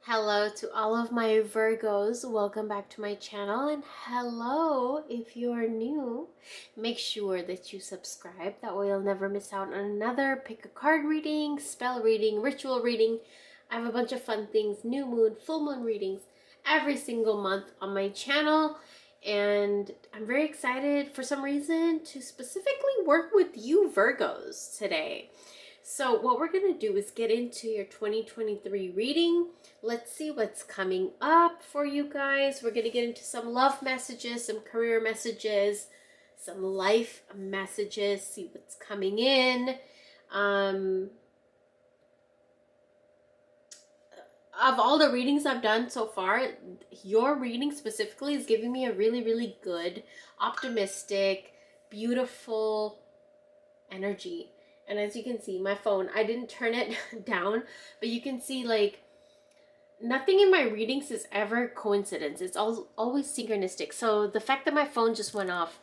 Hello to all of my Virgos. Welcome back to my channel, and hello if you're new. Make sure that you subscribe. That way you'll never miss out on another pick a card reading, spell reading, ritual reading. I have a bunch of fun things, new moon, full moon readings every single month on my channel. And I'm very excited for some reason to specifically work with you Virgos today. So what we're going to do is get into your 2023 reading. Let's see what's coming up for you guys. We're going to get into some love messages, some career messages, some life messages, see what's coming in. Of all the readings I've done so far, your reading specifically is giving me a really, really good, optimistic, beautiful energy. And as you can see, my phone, I didn't turn it down, but you can see like nothing in my readings is ever coincidence. It's always synchronistic. So the fact that my phone just went off,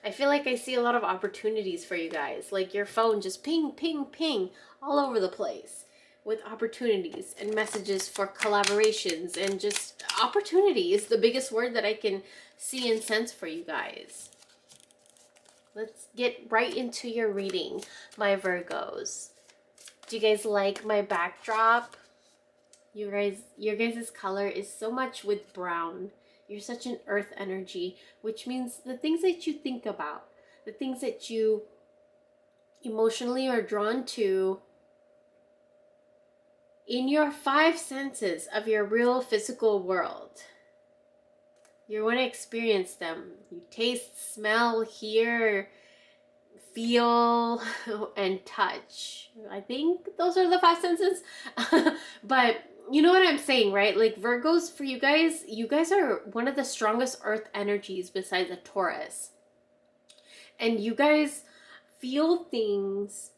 I feel like I see a lot of opportunities for you guys. Like your phone just ping, ping, ping all over the place with opportunities and messages for collaborations, and just opportunity is the biggest word that I can see and sense for you guys. Let's get right into your reading, my Virgos. Do you guys like my backdrop? Your guys' color is so much with brown. You're such an earth energy, which means the things that you think about, the things that you emotionally are drawn to in your five senses of your real physical world. You want to experience them. You taste, smell, hear, feel, and touch. I think those are the five senses. But you know what I'm saying, right? Like Virgos, for you guys are one of the strongest earth energies besides a Taurus. And you guys feel things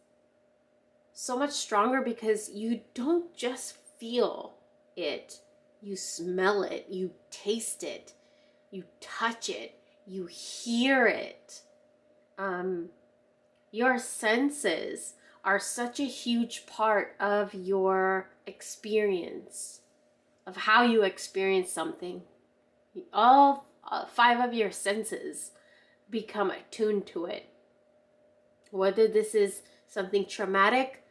so much stronger because you don't just feel it. You smell it. You taste it. You touch it, you hear it. Your senses are such a huge part of your experience, of how you experience something. All five of your senses become attuned to it. Whether this is something traumatic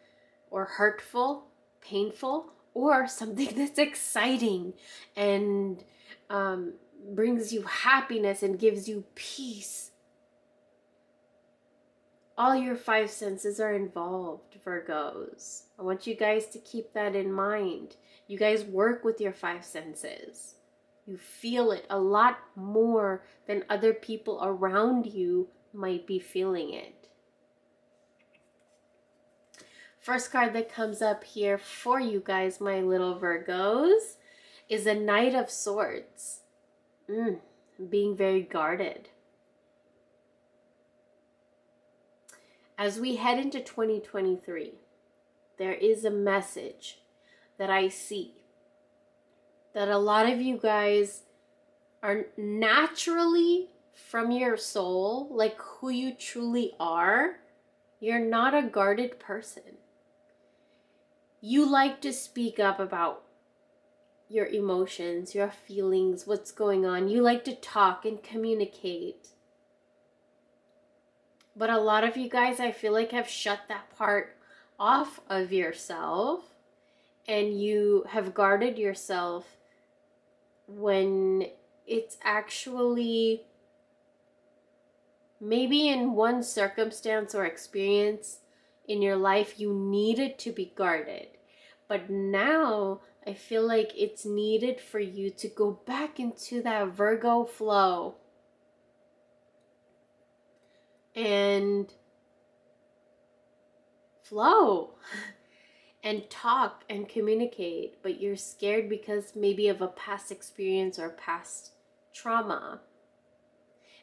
or hurtful, painful, or something that's exciting and brings you happiness and gives you peace. All your five senses are involved, Virgos. I want you guys to keep that in mind. You guys work with your five senses. You feel it a lot more than other people around you might be feeling it. First card that comes up here for you guys, my little Virgos, is a Knight of Swords. Being very guarded. As we head into 2023, there is a message that I see that a lot of you guys are naturally from your soul, like who you truly are. You're not a guarded person. You like to speak up about your emotions, your feelings, what's going on. You like to talk and communicate. But a lot of you guys, I feel like, have shut that part off of yourself, and you have guarded yourself when it's actually maybe in one circumstance or experience in your life you needed to be guarded. But now I feel like it's needed for you to go back into that Virgo flow and flow and talk and communicate, but you're scared because maybe of a past experience or past trauma.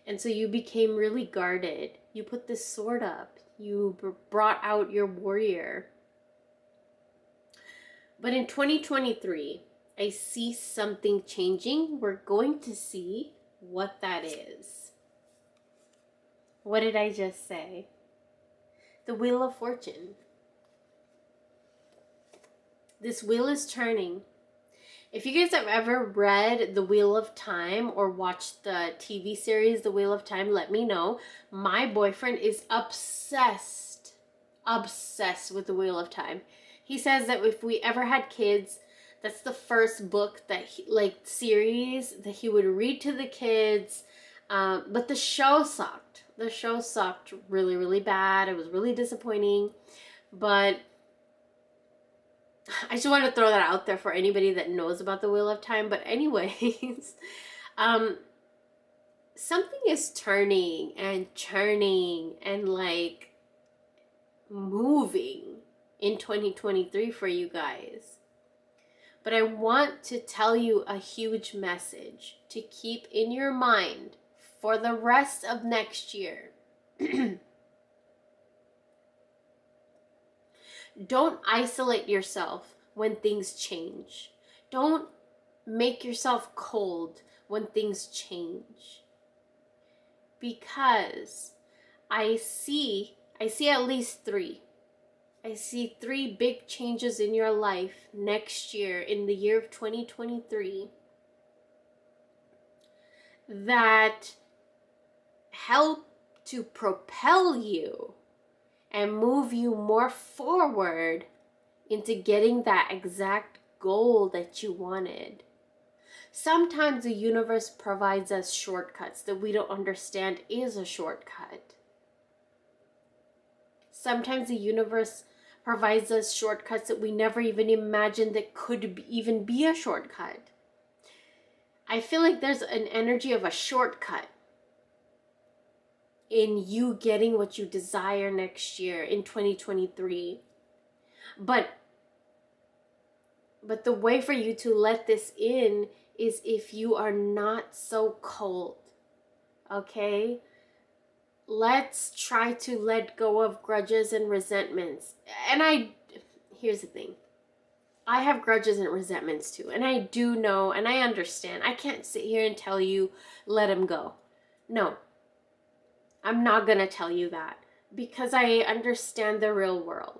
And so you became really guarded. You put this sword up. You brought out your warrior. But in 2023, I see something changing. We're going to see what that is. What did I just say? The Wheel of Fortune. This wheel is turning, If you guys have ever read The Wheel of Time or watched the TV series The Wheel of Time, let me know. My boyfriend is obsessed with The Wheel of Time. He says that if we ever had kids, that's the first book that series that he would read to the kids. But the show sucked. The show sucked really, really bad. It was really disappointing. But I just want to throw that out there for anybody that knows about the Wheel of Time. But anyways, something is turning and churning and like moving in 2023 for you guys. But I want to tell you a huge message to keep in your mind for the rest of next year. Don't isolate yourself when things change. Don't make yourself cold when things change. Because I see at least three. I see 3 big changes in your life next year, in the year of 2023, that help to propel you and move you more forward into getting that exact goal that you wanted. Sometimes the universe provides us shortcuts that we don't understand is a shortcut. Sometimes the universe provides us shortcuts that we never even imagined that could even be a shortcut. I feel like there's an energy of a shortcut in you getting what you desire next year in 2023. But the way for you to let this in is if you are not so cold. Okay? Let's try to let go of grudges and resentments. And here's the thing. I have grudges and resentments too. And I do know and I understand. I can't sit here and tell you, let them go. No. I'm not going to tell you that because I understand the real world.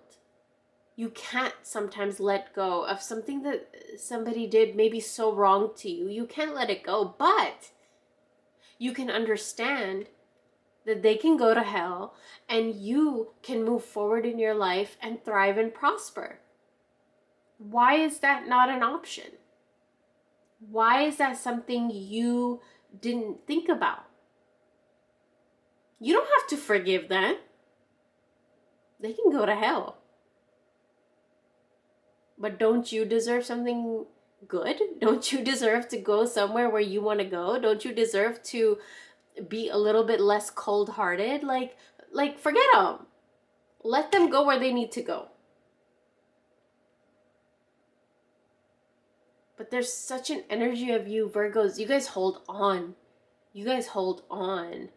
You can't sometimes let go of something that somebody did maybe so wrong to you. You can't let it go, but you can understand that they can go to hell and you can move forward in your life and thrive and prosper. Why is that not an option? Why is that something you didn't think about? You don't have to forgive them. They can go to hell. But don't you deserve something good? Don't you deserve to go somewhere where you want to go? Don't you deserve to be a little bit less cold-hearted? Like forget them. Let them go where they need to go. But there's such an energy of you, Virgos. You guys hold on. You guys hold on.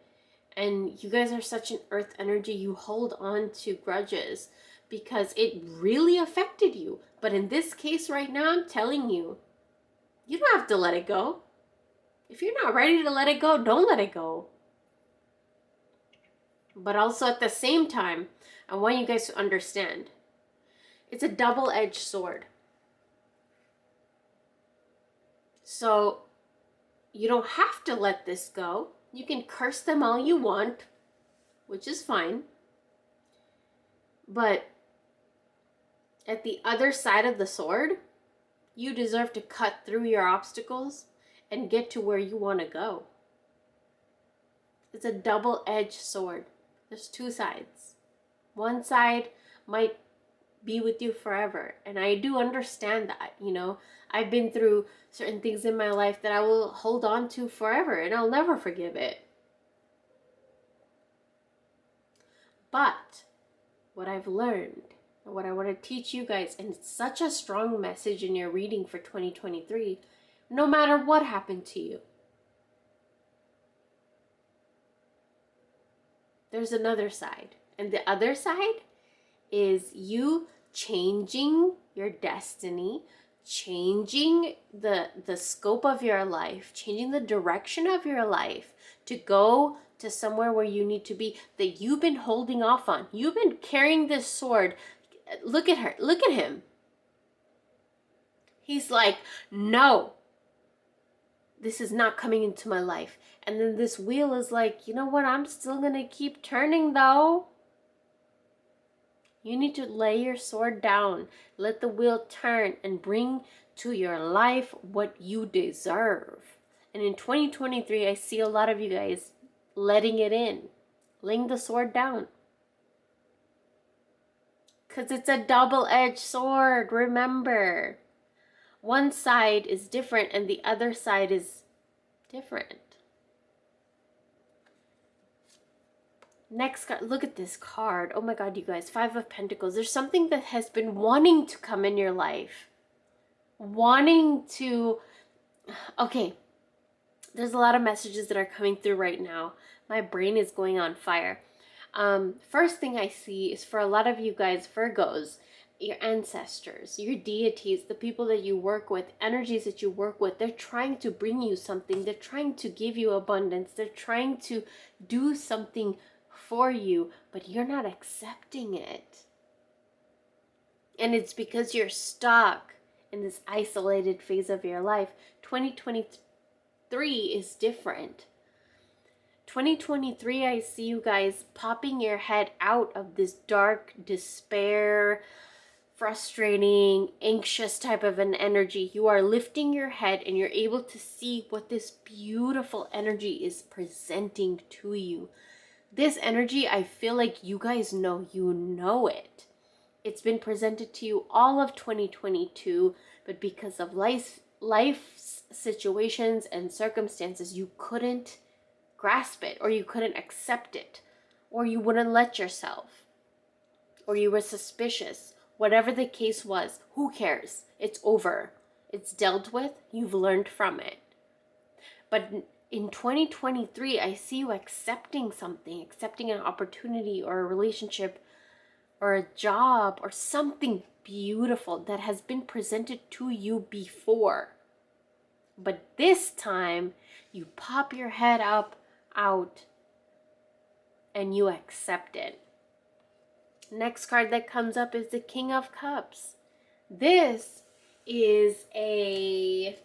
And you guys are such an earth energy. You hold on to grudges because it really affected you. But in this case right now, I'm telling you, you don't have to let it go. If you're not ready to let it go, don't let it go. But also at the same time, I want you guys to understand, it's a double-edged sword. So you don't have to let this go. You can curse them all you want, which is fine. But at the other side of the sword, you deserve to cut through your obstacles and get to where you want to go. It's a double-edged sword. There's 2 sides. One side might be with you forever. And I do understand that, you know. I've been through certain things in my life that I will hold on to forever and I'll never forgive it. But what I've learned and what I want to teach you guys, and it's such a strong message in your reading for 2023, no matter what happened to you, there's another side. And the other side is you changing your destiny, changing the scope of your life, changing the direction of your life to go to somewhere where you need to be, that you've been holding off on. You've been carrying this sword. Look at her. Look at him. He's like, no, this is not coming into my life. And then this wheel is like, you know what? I'm still going to keep turning though. You need to lay your sword down. Let the wheel turn and bring to your life what you deserve. And in 2023, I see a lot of you guys letting it in, laying the sword down. Because it's a double-edged sword, remember. One side is different and the other side is different. Next card, look at this card. Oh my God, you guys, Five of Pentacles. There's something that has been wanting to come in your life. Wanting to, okay, there's a lot of messages that are coming through right now. My brain is going on fire. First thing I see is for a lot of you guys, Virgos, your ancestors, your deities, the people that you work with, energies that you work with, they're trying to bring you something. They're trying to give you abundance. They're trying to do something for you, but you're not accepting it. And it's because you're stuck in this isolated phase of your life. 2023 is different. 2023, I see you guys popping your head out of this dark despair, frustrating, anxious type of an energy. You are lifting your head and you're able to see what this beautiful energy is presenting to you. This energy, I feel like you guys know, you know it. It's been presented to you all of 2022, but because of life's situations and circumstances, you couldn't grasp it, or you couldn't accept it, or you wouldn't let yourself, or you were suspicious. Whatever the case was, who cares? It's over. It's dealt with. You've learned from it. But in 2023, I see you accepting something, accepting an opportunity or a relationship or a job or something beautiful that has been presented to you before. But this time, you pop your head up, out, and you accept it. Next card that comes up is the King of Cups. This is a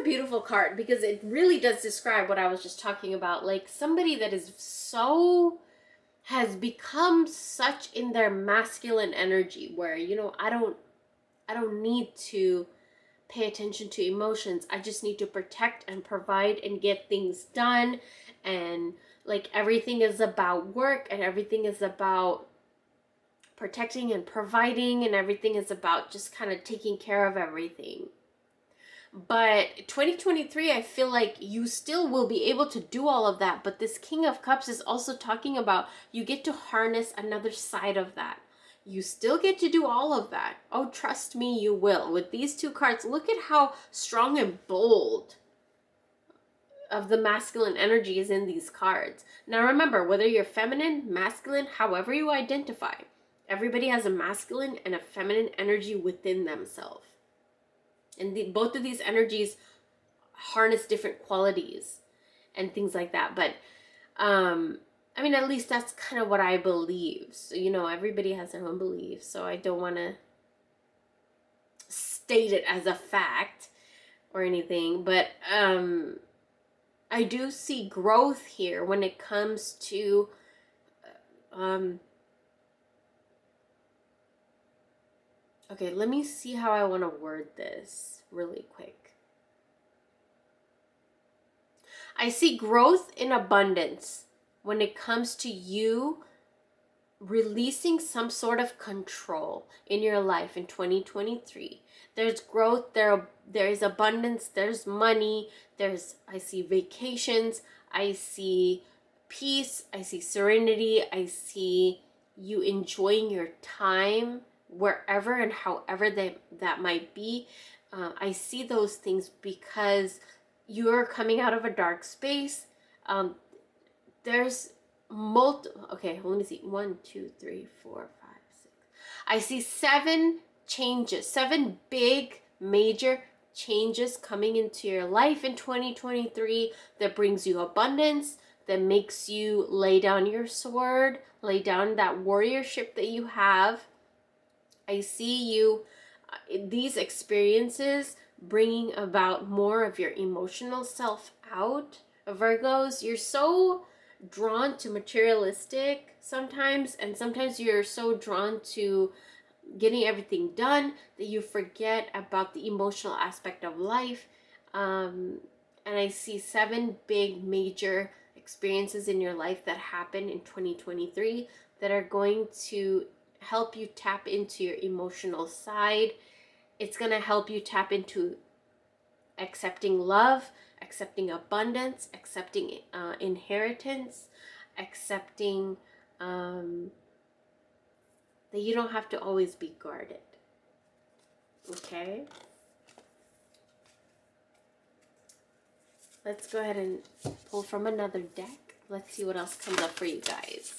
beautiful card because it really does describe what I was just talking about. Like somebody that has become such in their masculine energy where, you know, I don't need to pay attention to emotions. I just need to protect and provide and get things done. And like everything is about work and everything is about protecting and providing and everything is about just kind of taking care of everything. But 2023, I feel like you still will be able to do all of that. But this King of Cups is also talking about you get to harness another side of that. You still get to do all of that. Oh, trust me, you will. With these two cards, look at how strong and bold of the masculine energy is in these cards. Now remember, whether you're feminine, masculine, however you identify, everybody has a masculine and a feminine energy within themselves. And both of these energies harness different qualities and things like that. But, I mean, at least that's kind of what I believe. So, you know, everybody has their own beliefs. So I don't want to state it as a fact or anything. But I do see growth here when it comes to okay, let me see how I want to word this really quick. I see growth in abundance when it comes to you releasing some sort of control in your life in 2023. There's growth, there is abundance, there's money, I see vacations, I see peace, I see serenity, I see you enjoying your time wherever and however that might be. I see those things because you're coming out of a dark space. There's okay, let me see. 1, 2, 3, 4, 5, 6. I see 7 changes, 7 big major changes coming into your life in 2023 that brings you abundance, that makes you lay down your sword, lay down that warriorship that you have, I see you, these experiences bringing about more of your emotional self out. Virgos, you're so drawn to materialistic sometimes, and sometimes you're so drawn to getting everything done that you forget about the emotional aspect of life. And I see 7 big major experiences in your life that happen in 2023 that are going to help you tap into your emotional side. It's going to help you tap into accepting love, accepting abundance, accepting inheritance, accepting that you don't have to always be guarded. Okay? Let's go ahead and pull from another deck. Let's see what else comes up for you guys.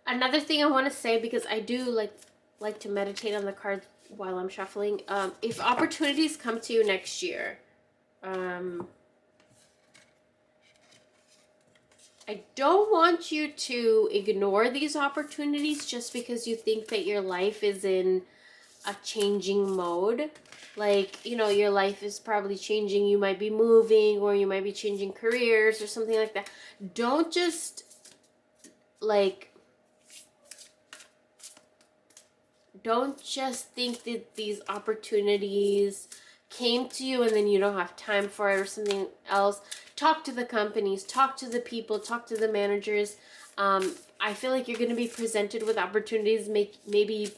Another thing I want to say, because I do like to meditate on the cards while I'm shuffling. If opportunities come to you next year, I don't want you to ignore these opportunities just because you think that your life is in a changing mode. Like, you know, your life is probably changing. You might be moving, or you might be changing careers or something like that. Don't just think that these opportunities came to you and then you don't have time for it or something else. Talk to the companies, talk to the people, talk to the managers. I feel like you're going to be presented with opportunities. Maybe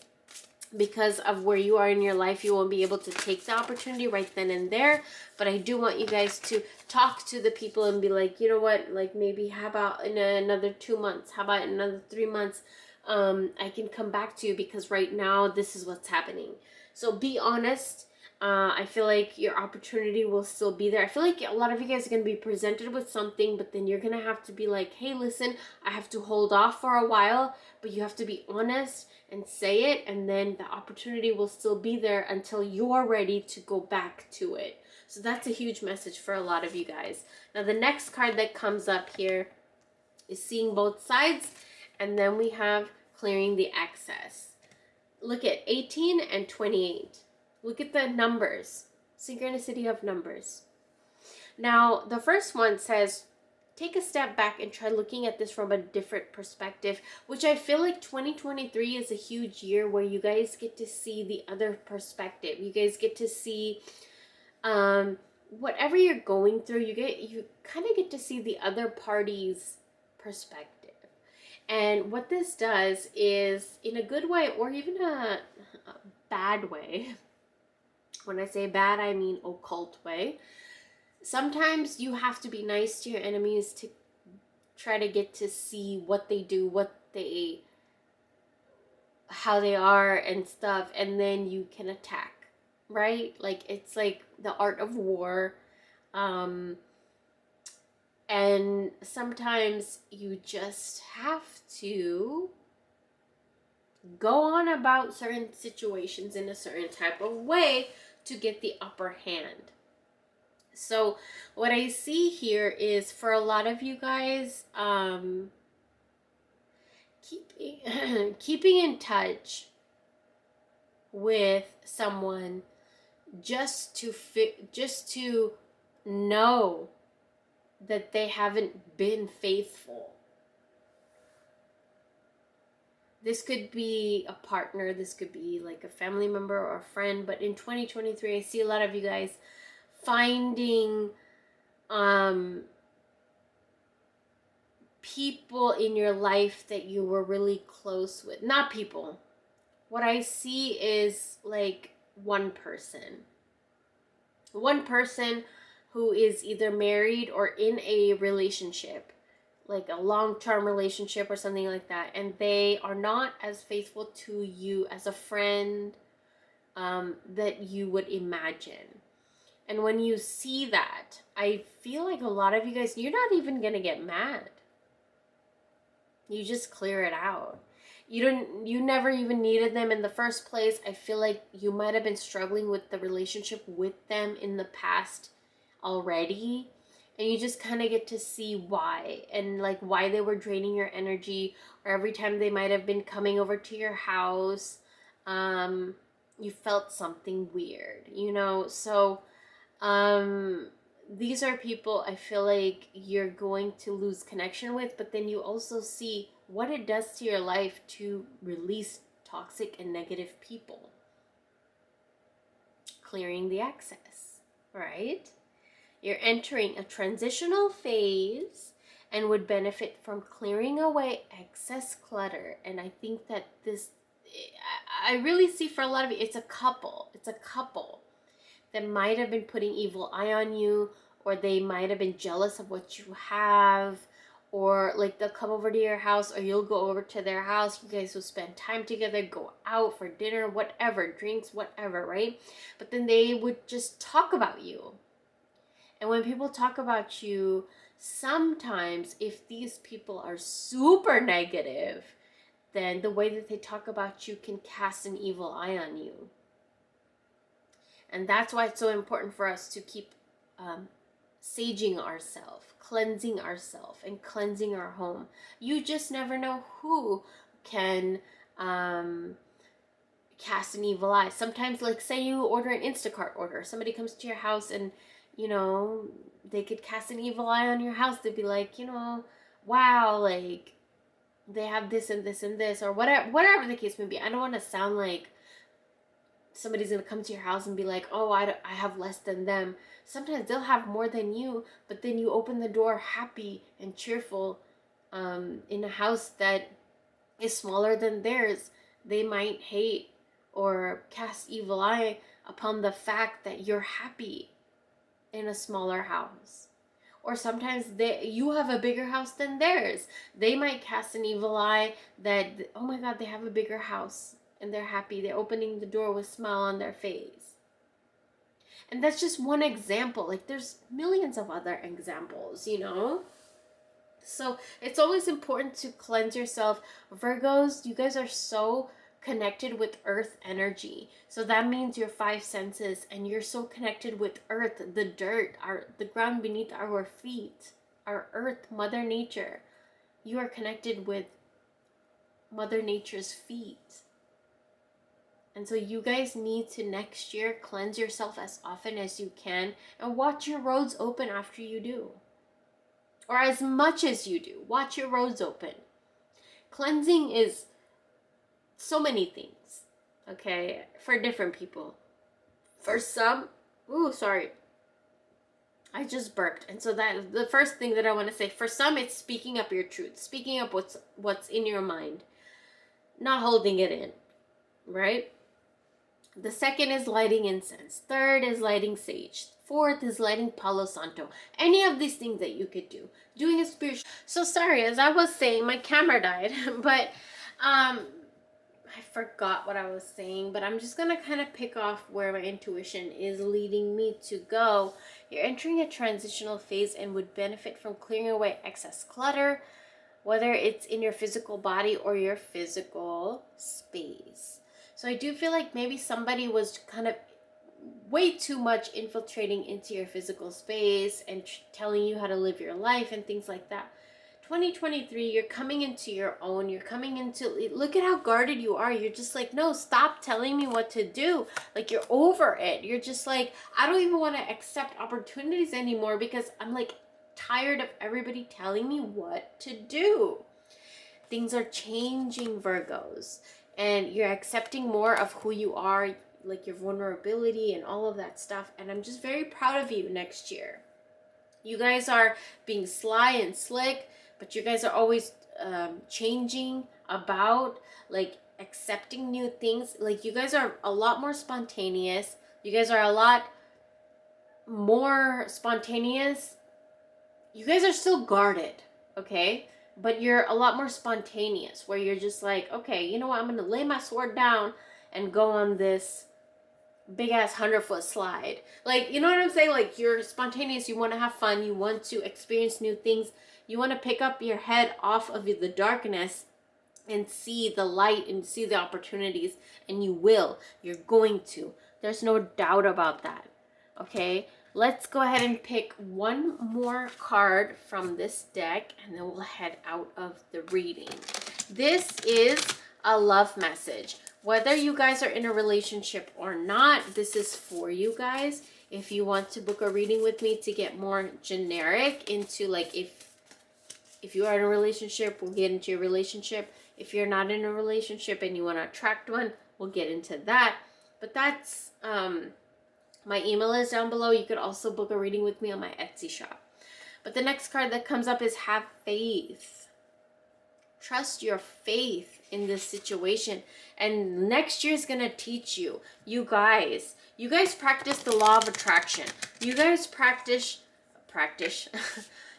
because of where you are in your life, you won't be able to take the opportunity right then and there. But I do want you guys to talk to the people and be like, you know what, like maybe how about in another 2 months? How about in another 3 months? I can come back to you because right now this is what's happening. So be honest. I feel like your opportunity will still be there. I feel like a lot of you guys are going to be presented with something, but then you're going to have to be like, hey, listen, I have to hold off for a while, but you have to be honest and say it, and then the opportunity will still be there until you're ready to go back to it. So that's a huge message for a lot of you guys. Now, the next card that comes up here is seeing both sides, and then we have clearing the excess. Look at 18 and 28. Look at the numbers. Synchronicity of numbers. Now, the first one says, take a step back and try looking at this from a different perspective, which I feel like 2023 is a huge year where you guys get to see the other perspective. You guys get to see whatever you're going through, you kind of get to see the other party's perspective. And what this does is, in a good way or even a bad way, when I say bad, I mean occult way, sometimes you have to be nice to your enemies to try to get to see what they do, how they are and stuff, and then you can attack, right? Like, it's like the art of war. And sometimes you just have to go on about certain situations in a certain type of way to get the upper hand. So what I see here is, for a lot of you guys, keeping in touch with someone just to know that they haven't been faithful. This could be a partner, this could be like a family member or a friend, but in 2023, I see a lot of you guys finding people in your life that you were really close with. Not people. What I see is like one person who is either married or in a relationship, like a long-term relationship or something like that, and they are not as faithful to you as a friend that you would imagine. And when you see that, I feel like a lot of you guys, you're not even gonna get mad. You just clear it out. you never even needed them in the first place. I feel like you might have been struggling with the relationship with them in the past already, and you just kind of get to see why, and like why they were draining your energy, or every time they might have been coming over to your house, you felt something weird, you know. So these are people I feel like you're going to lose connection with, but then you also see what it does to your life to release toxic and negative people. Clearing the excess, right? You're entering a transitional phase and would benefit from clearing away excess clutter. And I think that I really see for a lot of you, it's a couple that might have been putting evil eye on you, or they might have been jealous of what you have, or like they'll come over to your house, or you'll go over to their house. You guys will spend time together, go out for dinner, whatever, drinks, whatever, right? But then they would just talk about you. And when people talk about you, sometimes if these people are super negative, then the way that they talk about you can cast an evil eye on you. And that's why it's so important for us to keep saging ourselves, cleansing ourselves, and cleansing our home. You just never know who can cast an evil eye. Sometimes, like, say you order an Instacart order, somebody comes to your house and, you know, they could cast an evil eye on your house. They'd be like, you know, wow, like, they have this and this and this, or whatever the case may be. I don't want to sound like somebody's going to come to your house and be like, oh, I have less than them. Sometimes they'll have more than you, but then you open the door happy and cheerful in a house that is smaller than theirs. They might hate or cast evil eye upon the fact that you're happy in a smaller house. Or sometimes you have a bigger house than theirs. They might cast an evil eye that, oh my God, they have a bigger house and they're happy. They're opening the door with a smile on their face. And that's just one example. Like, there's millions of other examples, you know? So it's always important to cleanse yourself. Virgos, you guys are so connected with earth energy. So that means your 5 senses, and you're so connected with earth, the dirt, the ground beneath our feet, our earth, Mother Nature. You are connected with Mother Nature's feet. And so you guys need to next year cleanse yourself as often as you can, and watch your roads open after you do. Or as much as you do, watch your roads open. Cleansing is so many things, okay, for different people. For some, I just burped. And so that the first thing that I want to say, for some, it's speaking up your truth, speaking up what's in your mind, not holding it in, right? The second is lighting incense. Third is lighting sage. Fourth is lighting Palo Santo. Any of these things that you could do. Doing a spiritual. So sorry, as I was saying, my camera died, but I forgot what I was saying, but I'm just going to kind of pick off where my intuition is leading me to go. You're entering a transitional phase and would benefit from clearing away excess clutter, whether it's in your physical body or your physical space. So I do feel like maybe somebody was kind of way too much infiltrating into your physical space and telling you how to live your life and things like that. 2023, you're coming into your own. You're coming into, look at how guarded you are. You're just like, no, stop telling me what to do. Like, you're over it. You're just like, I don't even want to accept opportunities anymore because I'm like tired of everybody telling me what to do. Things are changing, Virgos, and you're accepting more of who you are, like your vulnerability and all of that stuff. And I'm just very proud of you next year. You guys are being sly and slick, but you guys are always changing about, like, accepting new things. Like, you guys are a lot more spontaneous. You guys are a lot more spontaneous. You guys are still guarded, okay? But you're a lot more spontaneous, where you're just like, okay, you know what? I'm going to lay my sword down and go on this big ass 100-foot slide. Like, you know what I'm saying? Like, you're spontaneous. You want to have fun. You want to experience new things. You want to pick up your head off of the darkness and see the light and see the opportunities, and you will. You're going to. There's no doubt about that. Okay, let's go ahead and pick one more card from this deck, and then we'll head out of the reading. This is a love message. Whether you guys are in a relationship or not, this is for you guys. If you want to book a reading with me to get more generic into, like, if you are in a relationship, we'll get into your relationship. If you're not in a relationship and you want to attract one, we'll get into that. But that's, my email is down below. You could also book a reading with me on my Etsy shop. But the next card that comes up is have faith. Trust your faith in this situation. And next year is going to teach you. You guys practice the law of attraction. You guys practice.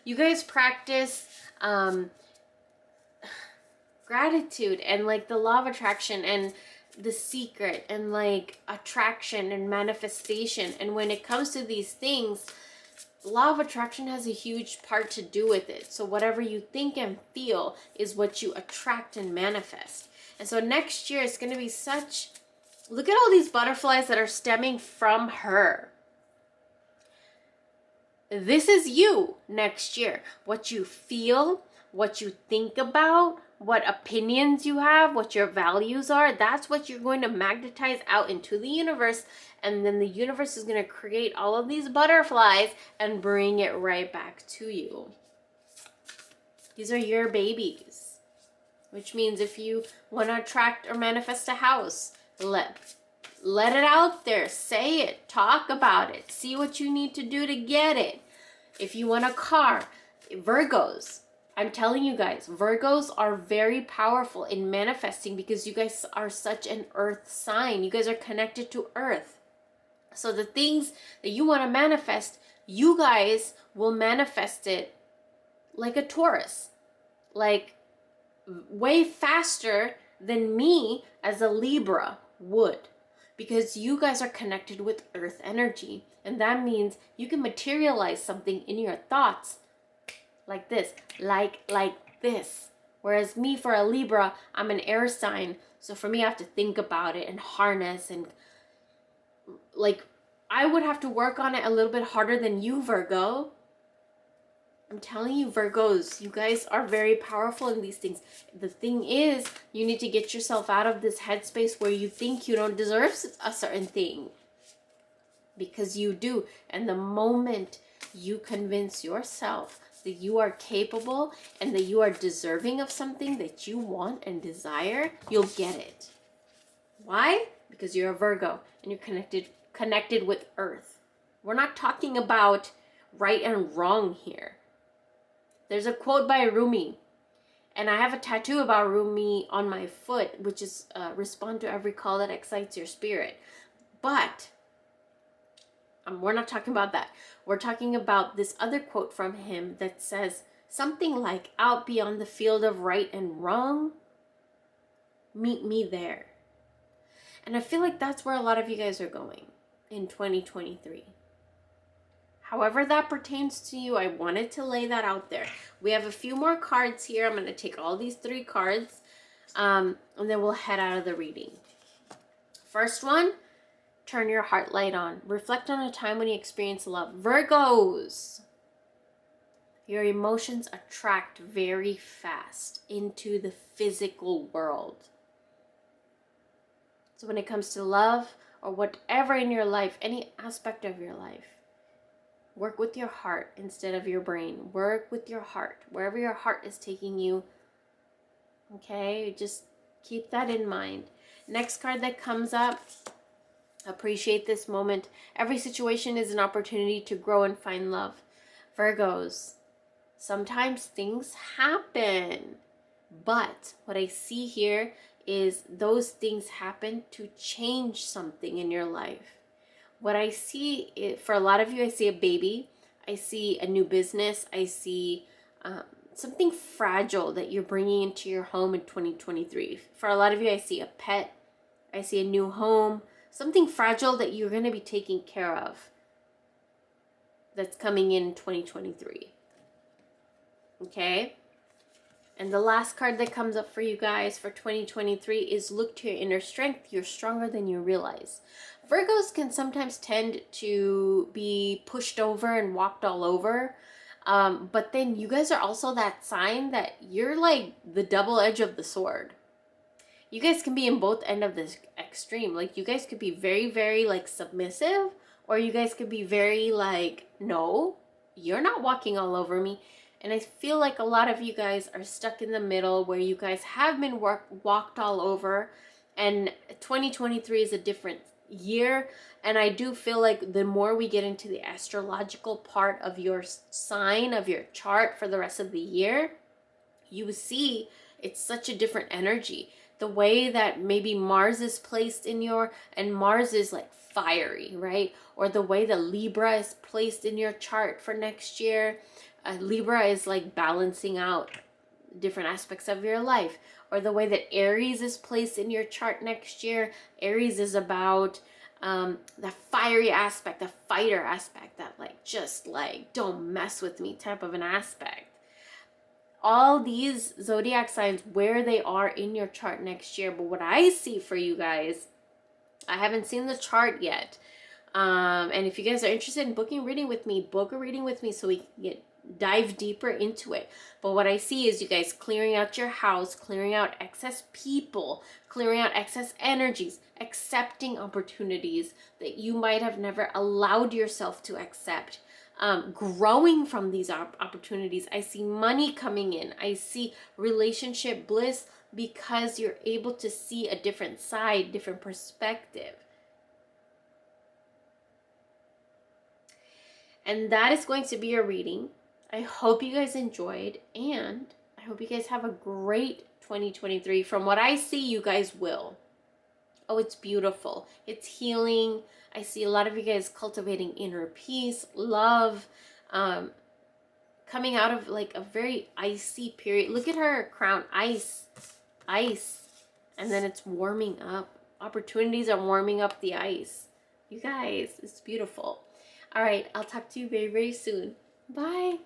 You guys practice gratitude and like the law of attraction and the secret and like attraction and manifestation. And when it comes to these things, law of attraction has a huge part to do with it. So whatever you think and feel is what you attract and manifest. And so next year it's going to be such, look at all these butterflies that are stemming from her. This is you next year. What you feel, what you think about, what opinions you have, what your values are, that's what you're going to magnetize out into the universe. And then the universe is going to create all of these butterflies and bring it right back to you. These are your babies. Which means if you want to attract or manifest a house, let it out there. Say it. Talk about it. See what you need to do to get it. If you want a car, Virgos, I'm telling you guys, Virgos are very powerful in manifesting because you guys are such an earth sign. You guys are connected to earth. So the things that you want to manifest, you guys will manifest it like a Taurus. Like way faster than me as a Libra would. Because you guys are connected with earth energy. And that means you can materialize something in your thoughts like this, like this. Whereas me, for a Libra, I'm an air sign. So for me, I have to think about it and harness. And like, I would have to work on it a little bit harder than you, Virgo. I'm telling you, Virgos, you guys are very powerful in these things. The thing is, you need to get yourself out of this headspace where you think you don't deserve a certain thing. Because you do. And the moment you convince yourself that you are capable and that you are deserving of something that you want and desire, you'll get it. Why? Because you're a Virgo and you're connected with earth. We're not talking about right and wrong here. There's a quote by Rumi, and I have a tattoo about Rumi on my foot, which is respond to every call that excites your spirit. But we're not talking about that. We're talking about this other quote from him that says something like, out beyond the field of right and wrong, meet me there. And I feel like that's where a lot of you guys are going in 2023. However that pertains to you, I wanted to lay that out there. We have a few more cards here. I'm going to take all these 3 cards, and then we'll head out of the reading. First one, turn your heart light on. Reflect on a time when you experienced love. Virgos, your emotions attract very fast into the physical world. So when it comes to love or whatever in your life, any aspect of your life, work with your heart instead of your brain. Work with your heart. Wherever your heart is taking you, okay? Just keep that in mind. Next card that comes up, appreciate this moment. Every situation is an opportunity to grow and find love. Virgos, sometimes things happen. But what I see here is those things happen to change something in your life. What I see, for a lot of you, I see a baby. I see a new business. I see something fragile that you're bringing into your home in 2023. For a lot of you, I see a pet. I see a new home. Something fragile that you're going to be taking care of that's coming in 2023. Okay? And the last card that comes up for you guys for 2023 is look to your inner strength. You're stronger than you realize. Virgos can sometimes tend to be pushed over and walked all over. But then you guys are also that sign that you're like the double edge of the sword. You guys can be in both end of this extreme. Like you guys could be very, very like submissive, or you guys could be very like, no, you're not walking all over me. And I feel like a lot of you guys are stuck in the middle where you guys have been walked all over, and 2023 is a different year. And I do feel like the more we get into the astrological part of your sign, of your chart for the rest of the year, you see it's such a different energy. The way that maybe Mars is placed in your, and Mars is like fiery, right? Or the way that Libra is placed in your chart for next year. Libra is like balancing out different aspects of your life. Or the way that Aries is placed in your chart next year. Aries is about the fiery aspect, the fighter aspect, that like just like don't mess with me type of an aspect. All these zodiac signs, where they are in your chart next year. But what I see for you guys, I haven't seen the chart yet. And if you guys are interested in booking a reading with me, book a reading with me so we can dive deeper into it. But what I see is you guys clearing out your house, clearing out excess people, clearing out excess energies, accepting opportunities that you might have never allowed yourself to accept. Growing from these opportunities. I see money coming in. I see relationship bliss because you're able to see a different side, different perspective. And that is going to be your reading. I hope you guys enjoyed, and I hope you guys have a great 2023. From what I see, you guys will. Oh, it's beautiful. It's healing. I see a lot of you guys cultivating inner peace, love, coming out of like a very icy period. Look at her crown, ice, and then it's warming up. Opportunities are warming up the ice. You guys, it's beautiful. All right, I'll talk to you very, very soon. Bye.